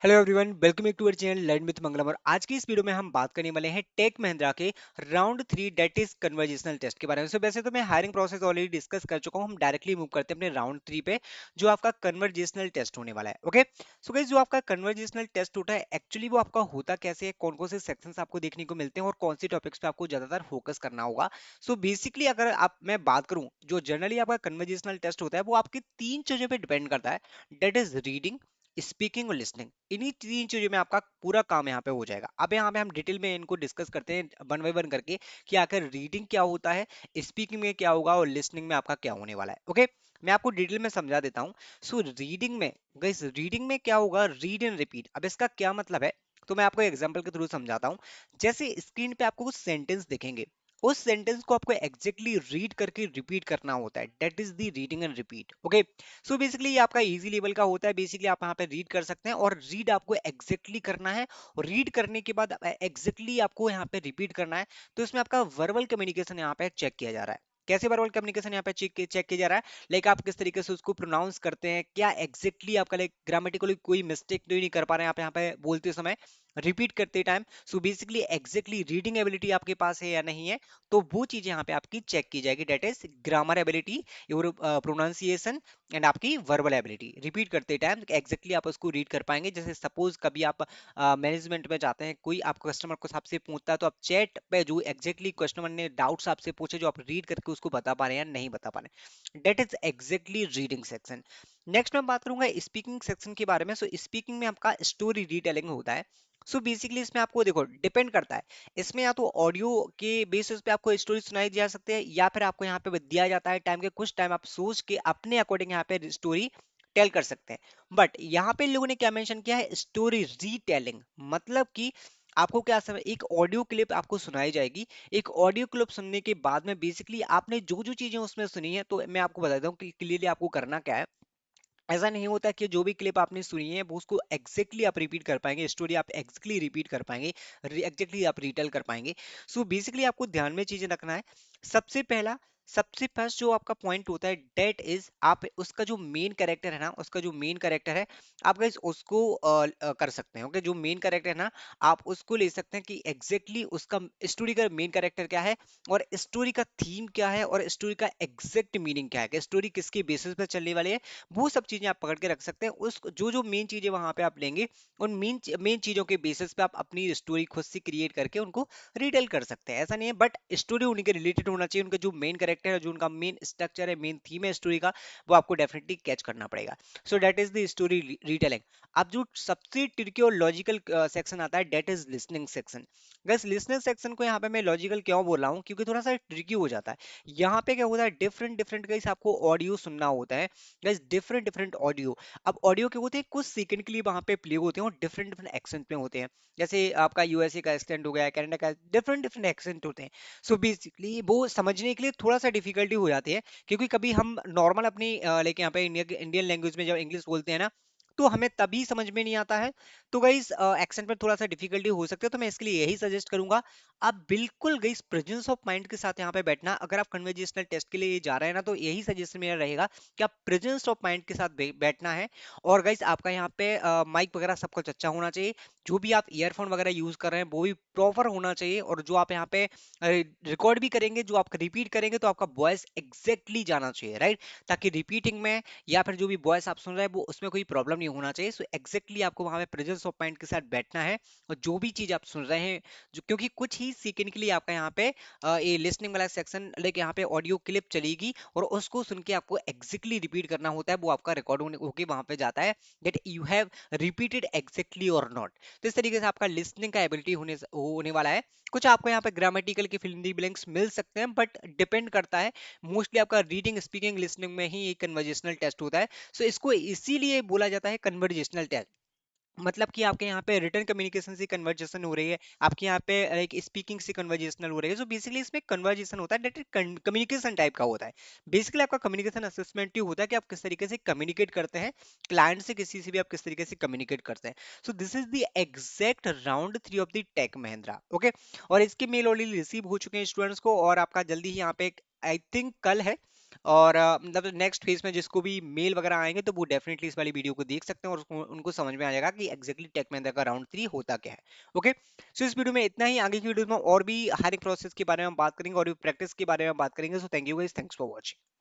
Hello everyone, welcome back to our channel learn with Mangalam. और आज की इस वीडियो में हम बात करने वाले हैं टेक महिंद्रा के round 3 that is conversational test के बारे में। वैसे तो मैं हायरिंग प्रोसेस ऑलरेडी डिस्कस कर चुका हूं। हम डायरेक्टली मूव करते हैं अपने राउंड 3 पे, जो आपका कन्वर्जेशनल टेस्ट होने वाला है। ओके, सो गाइस, जो आपका कन्वर्जेशनल टेस्ट होता है एक्चुअली वो आपका होता कैसे है, कौन कौन से सेक्शंस आपको देखने को मिलते हैं और कौन सी टॉपिक्स पे आपको ज्यादातर फोकस करना होगा। सो बेसिकली अगर आप मैं बात करूं, जो जनरली आपका कन्वर्जेशनल टेस्ट होता है वो आपकी तीन चीजों पे डिपेंड करता है। डेट इज रीडिंग, स्पीकिंग और लिसनिंग। इन्हीं तीन चीजों में आपका पूरा काम यहाँ पे हो जाएगा। अब यहाँ पे हम डिटेल में इनको डिस्कस करते हैं वन बाय वन करके कि आखिर रीडिंग क्या होता है, स्पीकिंग में क्या होगा और लिसनिंग में आपका क्या होने वाला है। ओके, मैं आपको डिटेल में समझा देता हूँ। सो रीडिंग में गाइस, रीडिंग में क्या होगा, रीड एंड रिपीट। अब इसका क्या मतलब है, तो मैं आपको एग्जांपल के थ्रू समझाता हूँ। जैसे स्क्रीन पे आपको कुछ सेंटेंस दिखेंगे, उस सेंटेंस को आपको एग्जैक्टली रीड करके रिपीट करना होता है। That is the reading and repeat. Okay, so basically ये आपका इजी लेवल का होता है। बेसिकली आप यहाँ पे रीड कर सकते हैं और रीड आपको एग्जैक्टली करना है, और रीड करने के बाद एग्जैक्टली आपको यहाँ पे रिपीट करना है। तो इसमें आपका वर्बल कम्युनिकेशन यहाँ पे चेक किया जा रहा है। कैसे वर्बल कम्युनिकेशन यहाँ पे चेक किया जा रहा है, लाइक आप किस तरीके से उसको प्रोनाउंस करते हैं, क्या एग्जैक्टली आपका लाइक ग्रामेटिकली कोई मिस्टेक तो नहीं कर पा रहे हैं आप यहाँ पे बोलते समय, रिपीट करते time. So basically exactly reading ability आपके पास है या नहीं है, तो वो चीजें यहाँ पे आपकी चेक की जाएगी। That is grammar ability, your pronunciation and आपकी वर्बल एबिलिटी। रिपीट करते टाइम एग्जैक्टली आप उसको रीड कर पाएंगे। जैसे सपोज कभी आप मैनेजमेंट में जाते हैं, कोई आप कस्टमर को आपसे पूछता है, तो आप चैट पे जो एग्जैक्टली कस्टमर ने डाउट्स आपसे पूछे, जो आप रीड करके उसको बता पा रहे हैं या नहीं बता पा रहे, that is exactly reading section. Next मैं बात करूंगा स्पीकिंग सेक्शन के बारे में। सो स्पीकिंग में आपका स्टोरी रीटेलिंग होता है। सो बेसिकली इसमें आपको देखो डिपेंड करता है, इसमें या तो ऑडियो के बेसिस पे आपको स्टोरी सुनाई जा सकती है, या फिर आपको यहाँ पे दिया जाता है टाइम के कुछ टाइम आप सोच के अपने अकॉर्डिंग यहाँ पे स्टोरी टेल कर सकते हैं। बट यहाँ पे इन लोगों ने क्या मेंशन किया है, स्टोरी रीटेलिंग। मतलब कि आपको क्या समय एक ऑडियो क्लिप आपको सुनाई जाएगी। एक ऑडियो क्लिप सुनने के बाद में बेसिकली आपने जो जो चीजें उसमें सुनी है, तो मैं आपको बताता हूँ कि क्लियरली आपको करना क्या है। ऐसा नहीं होता कि जो भी क्लिप आपने सुनी है वो उसको एग्जैक्टली आप रिपीट कर पाएंगे, स्टोरी आप एग्जैक्टली रिपीट कर पाएंगे, एग्जैक्टली आप रिटेल कर पाएंगे। सो बेसिकली आपको ध्यान में चीजें रखना है। सबसे पहला, सबसे फर्स्ट जो आपका पॉइंट होता है, डेट इज आप उसका जो मेन कैरेक्टर है ना, उसका जो मेन कैरेक्टर है, आप गाइस उसको कर सकते हैं। ओके, जो मेन कैरेक्टर है ना, आप उसको ले सकते हैं कि एग्जैक्टली उसका स्टोरी का मेन कैरेक्टर क्या है, और स्टोरी का थीम क्या है, और स्टोरी का एग्जैक्ट मीनिंग क्या है, कि स्टोरी किसके बेसिस पर चलने वाली है। वो सब चीजें आप पकड़ के रख सकते हैं। उस जो जो मेन चीजें वहां पे आप लेंगे, उन मेन चीजों के बेसिस पे आप अपनी स्टोरी खुद से क्रिएट करके उनको रिटेल कर सकते हैं। ऐसा नहीं है, बट स्टोरी उनके रिलेटेड होना चाहिए। उनका जो मेन कैरेक्टर है, जो उनका मेन स्ट्रक्चर है, मेन थीम है स्टोरी का, वो आपको डेफिनेटली कैच करना पड़ेगा। So that is the story retelling. अब जो सबसे ट्रिकी और लॉजिकल सेक्शन आता है, दैट इज लिसनिंग सेक्शन। बस लिसनिंग सेक्शन को यहाँ पे मैं लॉजिकल क्यों बोल रहा हूँ, क्योंकि थोड़ा सा ट्रिकी हो जाता है। यहाँ पे क्या होता है, डिफरेंट डिफरेंट गाइस आपको ऑडियो सुनना होता है। गाइस डिफरेंट डिफरेंट ऑडियो, अब ऑडियो के होते हैं कुछ सेकंड के लिए वहां पे प्ले होते हैं, और डिफरेंट डिफरेंट एक्सेंट में होते हैं। जैसे आपका यूएसए का एक्सेंट हो गया, कनाडा का, डिफरेंट डिफरेंट एक्सेंट होते हैं। सो बेसिकली वो समझने के लिए थोड़ा सा डिफिकल्टी हो जाती है, क्योंकि कभी हम नॉर्मल अपनी लाइक यहाँ पे इंडियन लैंग्वेज में जब इंग्लिश बोलते हैं ना, तो हमें तभी समझ में नहीं आता है। तो गाइस एक्सेंट में थोड़ा सा डिफिकल्टी हो सकती है। तो मैं इसके लिए यही सजेस्ट करूंगा, आप बिल्कुल गाइस प्रेजेंस ऑफ माइंड के साथ यहाँ पे बैठना। अगर आप कन्वर्जेशनल टेस्ट के लिए जा रहे हैं ना, तो यही सजेशन मेरा रहेगा कि आप प्रेजेंस ऑफ माइंड के साथ बैठना है। और गाइस आपका यहाँ पे माइक वगैरह सब कुछ अच्छा होना चाहिए। जो भी आप ईयरफोन वगैरह यूज कर रहे हैं वो भी प्रॉपर होना चाहिए। और जो आप यहाँ पे रिकॉर्ड भी करेंगे, जो आप रिपीट करेंगे, तो आपका वॉइस एग्जैक्टली जाना चाहिए, राइट, ताकि रिपीटिंग में या फिर जो भी वॉइस आप सुन रहे हैं वो उसमें कोई प्रॉब्लम नहीं होना चाहिए। सो एग्जैक्टली आपको वहां पे प्रेजेंस ऑफ माइंड के साथ बैठना है। और जो भी चीज आप सुन रहे हैं, जो क्योंकि कुछ ही सेकंड के लिए आपका यहाँ पे ये लिसनिंग वाला सेक्शन, लाइक यहाँ पे ऑडियो क्लिप चलेगी, और उसको सुन के आपको एग्जैक्टली रिपीट करना होता है। वो आपका रिकॉर्ड होके वहां पे जाता है, that you have repeated exactly और नॉट। तो इस तरीके से आपका लिसनिंग का एबिलिटी होने वाला है। कुछ आपको यहाँ पे ग्रामेटिकल के फिल्म ब्लैंक्स मिल सकते हैं, बट डिपेंड करता है। मोस्टली आपका रीडिंग, स्पीकिंग, लिसनिंग में ही एक कन्वर्जेशनल टेस्ट होता है। सो इसको इसीलिए बोला जाता है कन्वर्जेशनल टेस्ट। मतलब कि आपके यहाँ पे रिटर्न कम्युनिकेशन से कन्वर्जेशन हो रही है, आपके यहाँ पे लाइक स्पीकिंग से कन्वर्जेशनल हो रही है। सो बेसिकली इसमें कन्वर्जेशन होता है, डेट कम्युनिकेशन टाइप का होता है। बेसिकली आपका कम्युनिकेशन असेसमेंट ही होता है कि आप किस तरीके से कम्युनिकेट करते हैं, क्लाइंट से, किसी से भी आप किस तरीके से कम्युनिकेट करते हैं। So this is the exact round 3 of the tech Mahindra. Okay, और इसके मेल ऑलरेडी रिसीव हो चुके हैं स्टूडेंट्स को, और आपका जल्दी ही यहाँ पे आई थिंक कल है, और मतलब नेक्स्ट फेज में जिसको भी मेल वगैरह आएंगे तो वो डेफिनेटली इस वाली वीडियो को देख सकते हैं और उनको समझ में आ जाएगा कि एक्जैक्टली टेक महिंद्रा का राउंड 3 होता क्या है। ओके, सो इस वीडियो में इतना ही। आगे की वीडियो में और भी हायरिंग प्रोसेस के बारे में बात करेंगे और भी प्रैक्टिस के बारे में बात करेंगे। So thank you guys, thanks for watching.